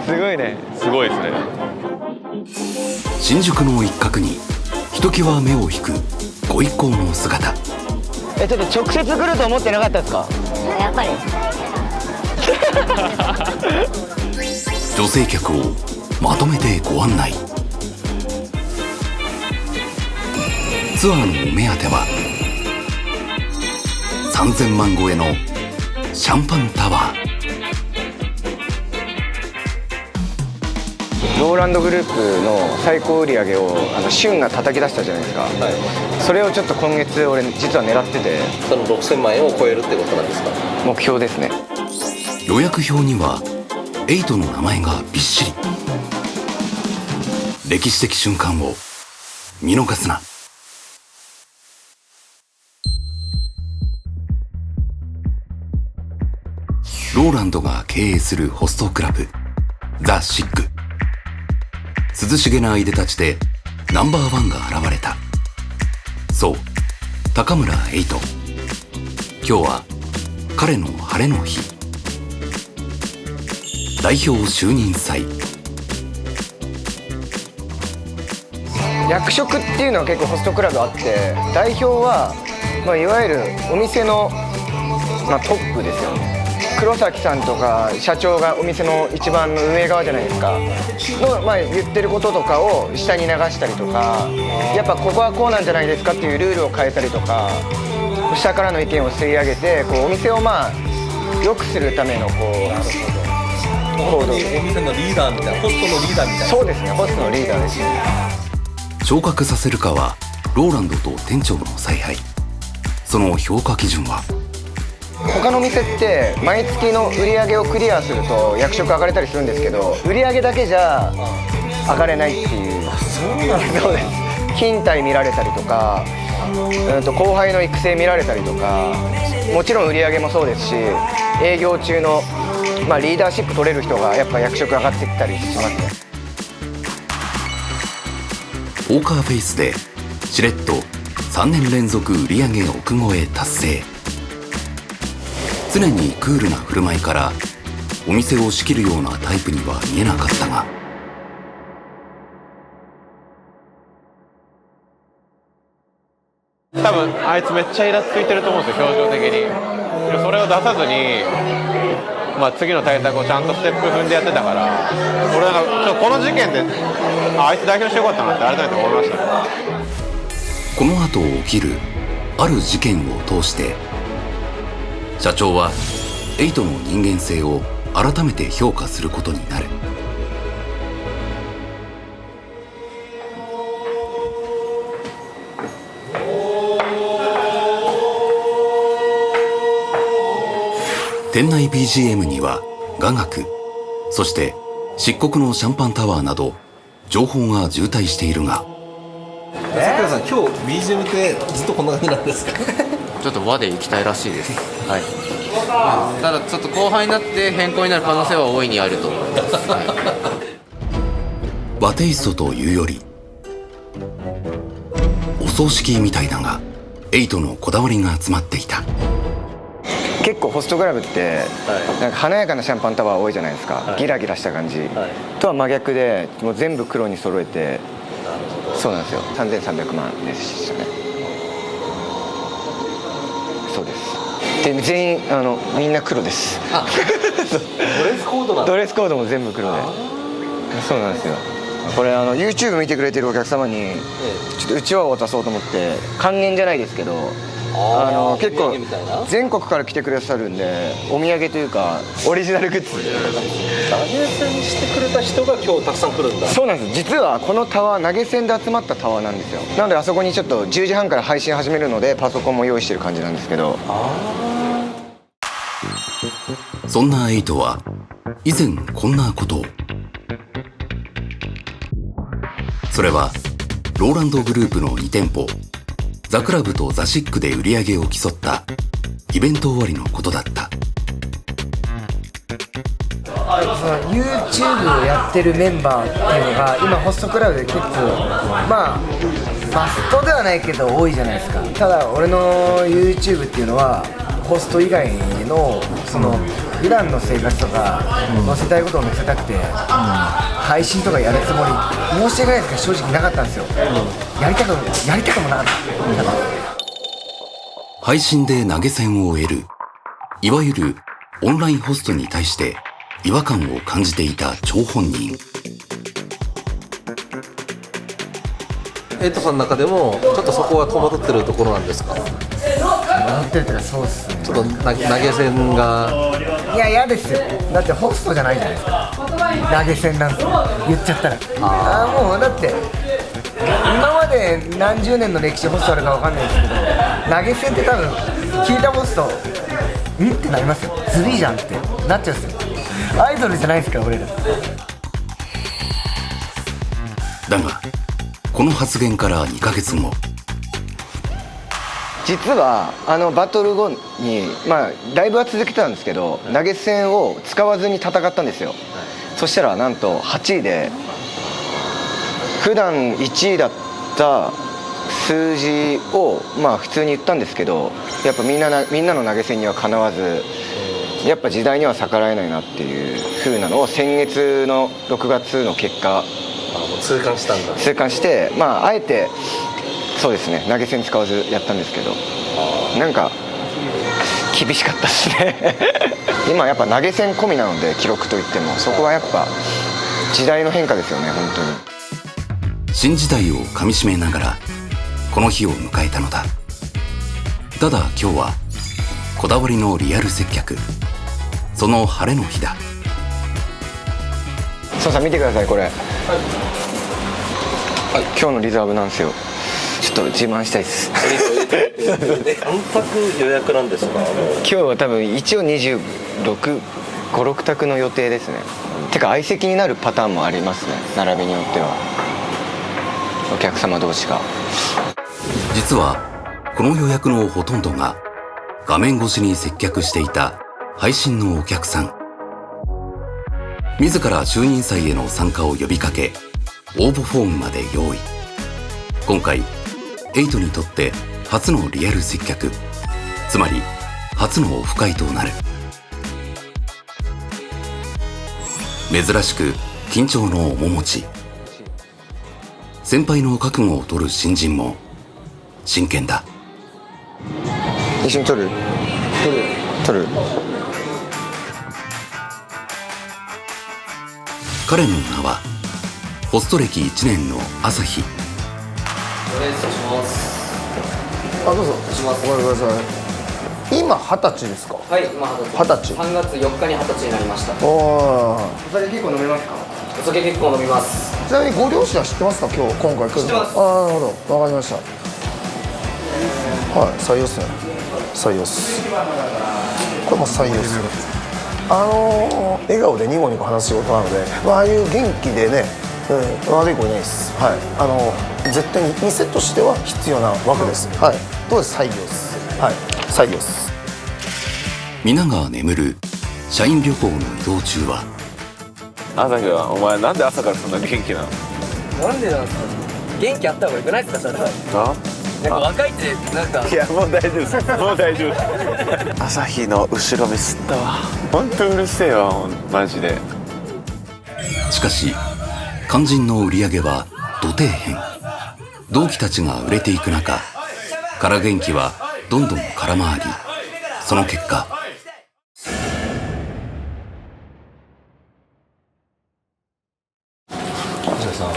すごいね。すごいですね。新宿の一角にひときわ目を引くご一行の姿。ちょっと直接来ると思ってなかったですか？やっぱり女性客をまとめてご案内。ツアーのお目当ては3000万超えのシャンパンタワー。ローランドグループの最高売り上げをシュンが叩き出したじゃないですか、それをちょっと今月俺実は狙ってて、その6000万円を超えるってことなんですか？目標ですね。予約表にはエイトの名前がびっしり。歴史的瞬間を見逃すな。ローランドが経営するホストクラブザ・シック。涼しげないでたちでナンバーワンが現れた。そう高村エイト。今日は彼の晴れの日。代表就任祭。役職っていうのは結構ホストクラブあって、代表は、いわゆるお店の、トップですよね。黒崎さんとか社長がお店の一番の運営側じゃないですかの、言ってることとかを下に流したりとか、やっぱここはこうなんじゃないですかっていうルールを変えたりとか、下からの意見を吸い上げてお店を良くするためのお店のリーダーみたいな、ホストのリーダーみたいな。そうですね、ホストのリーダーですね。昇格させるかはローランドと店長の采配。その評価基準は、他の店って毎月の売り上げをクリアすると役職上がれたりするんですけど、売り上げだけじゃ上がれないっていう。そうなんだ。そうです。勤怠見られたりとか、後輩の育成見られたりとか、もちろん売り上げもそうですし、営業中の、リーダーシップ取れる人がやっぱ役職上がってきたりしますね。ポーカーフェイスでしれっと3年連続売上億超え達成。常にクールな振る舞いからお店を仕切るようなタイプには見えなかったが、多分あいつめっちゃイラついてると思うんですよ、表情的に。それを出さずに、次の対策をちゃんとステップ踏んでやってたから、俺ちょっとこの事件であいつ代表してよかったなって改めて思いましたね。この後起きるある事件を通して社長はエイトの人間性を改めて評価することになる。店内 BGM には雅楽、そして漆黒のシャンパンタワーなど情報が渋滞しているが、桜さん、今日 BGM ってずっとこんな感じなんですか？ちょっと和で行きたいらしいです。はい。ただちょっと後半になって変更になる可能性は大いにあると思います。和テイストというよりお葬式みたいだが、エイトのこだわりが詰まっていた。結構ホストクラブってなんか華やかなシャンパンタワー多いじゃないですか、ギラギラした感じ、とは真逆で、もう全部黒に揃えて。そうなんですよ。3300万でしたね。そうです。で全員みんな黒です。ドレスコードなんだ。ドレスコードも全部黒で。そうなんですよ。これYouTube 見てくれてるお客様にちょっとうちわを渡そうと思って、還元じゃないですけど、結構全国から来てくださるんで、お土産というかオリジナルグッズ。投げ銭してくれた人が今日たくさん来るんだ。そうなんです。実はこのタワー投げ銭で集まったタワーなんですよ。なのであそこにちょっと10時半から配信始めるので、パソコンも用意してる感じなんですけど。そんなエイトは以前こんなことを。それはローランドグループの2店舗ザ・クラブとザ・シックで売り上げを競ったイベント終わりのことだった。YouTube をやってるメンバーっていうのが今ホストクラブで結構マストではないけど多いじゃないですか。ただ俺の YouTube っていうのはホスト以外のその普段の生活とか載せたいことを載せたくて、配信とかやるつもり申し訳ないですけど正直なかったんですよ、やりたくもなかった、配信で投げ銭を得る、いわゆるオンラインホストに対して違和感を感じていた張本人。エイトさんの中でもちょっとそこは戸惑ってるところなんですか？なんていうかそうっすね、ちょっと投げ銭がいや嫌ですよ、だってホストじゃないじゃないですか、投げ銭なんて言っちゃったら、もうだって今まで何十年の歴史ホストあるかわかんないですけど、投げ銭って多分聞いたホストってなりますよ、ずるいじゃんってなっちゃうんですよ、アイドルじゃないですから俺ら。だがこの発言から2ヶ月後、実はバトル後にライブは続けてたんですけど、投げ銭を使わずに戦ったんですよ、そしたらなんと8位で、普段1位だった数字を普通に言ったんですけど、やっぱみんなの投げ銭にはかなわず、やっぱ時代には逆らえないなっていう風なのを先月の6月の結果痛感したんだ。痛感して、あえてそうですね、投げ銭使わずやったんですけど、なんか厳しかったですね今やっぱ投げ銭込みなので、記録といってもそこはやっぱ時代の変化ですよね、本当に。新時代をかみしめながらこの日を迎えたのだ。ただ今日はこだわりのリアル接客、その晴れの日だ。そうさん見てください、これ、今日のリザーブなんですよ。ちょっと自慢したいです何択予約なんですか？今日は多分一応26、56択の予定ですね。てか相席になるパターンもありますね、並びによっては、お客様同士が。実はこの予約のほとんどが画面越しに接客していた配信のお客さん。自ら就任祭への参加を呼びかけ、応募フォームまで用意。今回エイトにとって初のリアル接客、つまり初のオフ会となる。珍しく緊張の面持ち。先輩の覚悟を取る新人も真剣だ。一緒に撮る？撮る。彼の名はホスト歴1年の朝日。どうぞおかけください。今20歳ですか？はい、今20歳。3月4日に20歳になりました。おお酒結構飲めますか？お酒結構飲みます。ちなみにご両親は知ってますか？今回来るの。知ってます。なるほど、わかりました。はい、採用っすね。採用っす。これも採用っす。笑顔でニコニコ話す仕事なので、ああいう元気でね、悪い子いないです。はい、絶対に店としては必要な枠です。はい、どうです？採用っす。はい、採用っす。皆が眠る社員旅行の移動中は、朝日はお前なんで朝からそんな元気なの？なんでなんですか？元気あった方がよくないですか？なんか若いってなんか。いやもう大丈夫です。もう大丈夫です。朝日の後ろ目すったわ。本当うるせえわマジで。しかし肝心の売り上げは土底辺。同期たちが売れていく中、空元気はどんどん空回り。その結果、橋田さん、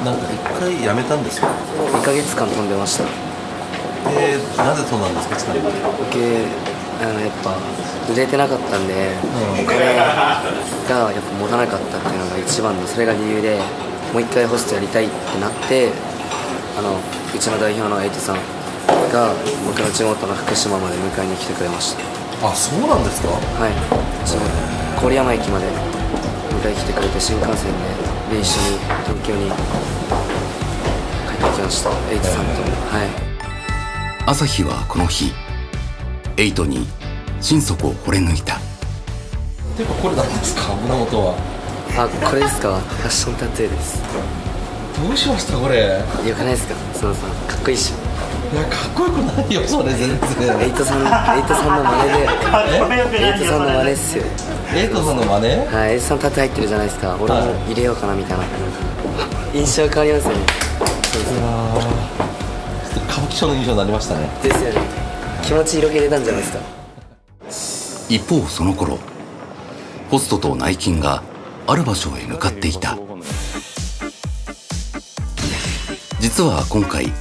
なんか一回辞めたんですよ。2ヶ月間飛んでました。なぜそうなんですか？ちなみに。やっぱ売れてなかったんで、お金がやっぱ持たなかったっていうのが一番の、それが理由でもう一回ホストやりたいってなって、うちの代表のエイトさんが僕の地元の福島まで迎えに来てくれました。あ、そうなんですか？はい、うちの郡山駅まで迎えに来てくれて、新幹線で一緒に東京に帰ってきました、エイトさんと。はい。朝日はこの日エイトに心底惚れ抜いた。てかこれなんですか？胸元は。これですか？ファッションタトゥーです。どうしましたこれ？よくないですか？そのさんかっこいいっしょ。いやかっこよくないよそれ全然。エイトさんの真似でエイトさんの真似っすよ。エイトさんの真似？はい、エイトさん縦入ってるじゃないですか。俺も入れようかなみたいな印象変わりますよね。そうですね。歌舞伎町の印象になりましたね。ですよね。気持ち色気出たんじゃないですか。一方その頃ホストと内勤がある場所へ向かっていた。実は今回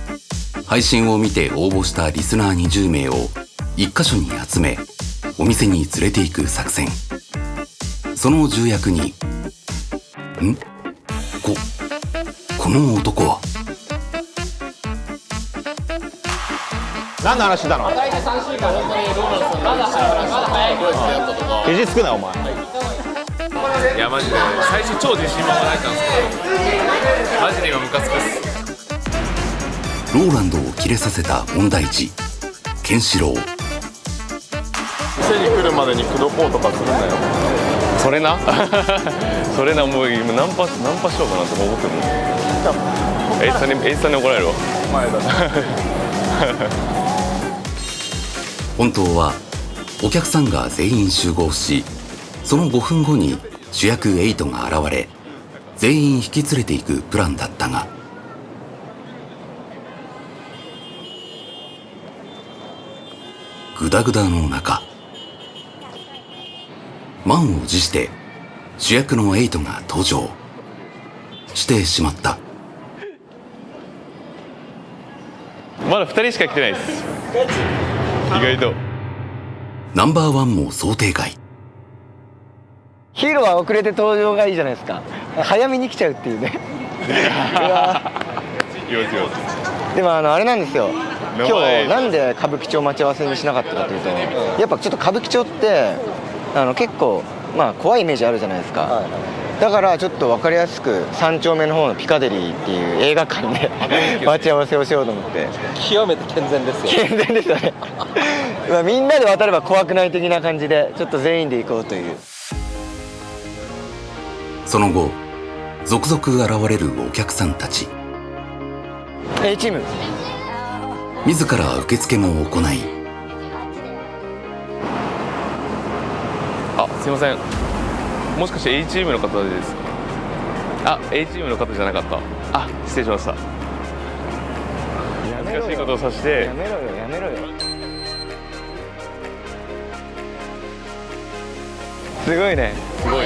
配信を見て応募したリスナー20名を1カ所に集めお店に連れて行く作戦。その重役にこの男は何の話してたの？肘つくなお前。いやマジで最初超自信満々入ったんですけどマジで今ムカつくっす。ローランドをキレさせた問題児ケンシロウ。店に来るまでに口説こうとかするなよ。それなそれな、もう今ナンパしようかなと思ってるもん。エイツさんに怒られるわ。前だ本当はお客さんが全員集合しその5分後に主役エイトが現れ全員引き連れていくプランだったがグダグダの中満を持して主役のエイトが登場してしまった。まだ2人しか来てないです意外と。ナンバーワンも想定外。ヒーローは遅れて登場がいいじゃないですか。早めに来ちゃうっていうねでもあれなんですよ。今日なんで歌舞伎町待ち合わせにしなかったかというと、やっぱちょっと歌舞伎町って結構怖いイメージあるじゃないですか、だからちょっと分かりやすく3丁目の方のピカデリーっていう映画館で待ち合わせをしようと思って。極めて健全ですよ。健全ですよねみんなで渡れば怖くない的な感じでちょっと全員で行こうという。その後続々現れるお客さんたち。 A チーム自ら受付も行いすいません、もしかして A チームの方ですか？A チームの方じゃなかった。失礼しました。恥ずかしいことをさせて。やめろよ。すごいね。すごい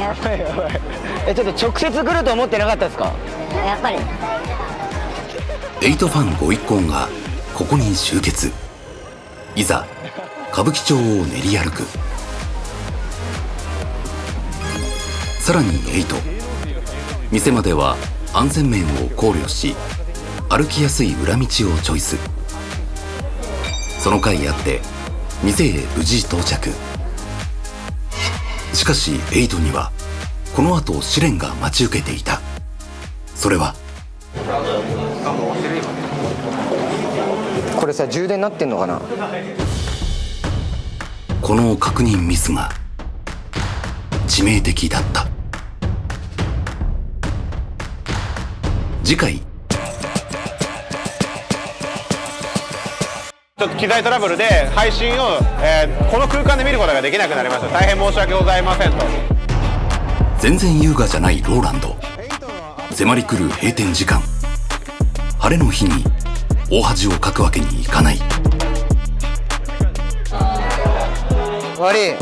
やばい。ちょっと直接来ると思ってなかったですか？やっぱりエイトファンご一行がここに集結。いざ歌舞伎町を練り歩く。さらにエイト店までは安全面を考慮し歩きやすい裏道をチョイス。その甲斐あって店へ無事到着。しかしエイトにはこの後試練が待ち受けていた。それはこれさ充電なってんのかな。この確認ミスが致命的だった。次回ちょっと機材トラブルで配信を、この空間で見ることができなくなりました。大変申し訳ございませんと。全然優雅じゃないローランド。迫り来る閉店時間。晴れの日に大恥をかくわけにいかない。悪い。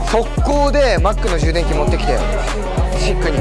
速攻でマックの充電器持ってきてよ。シックに。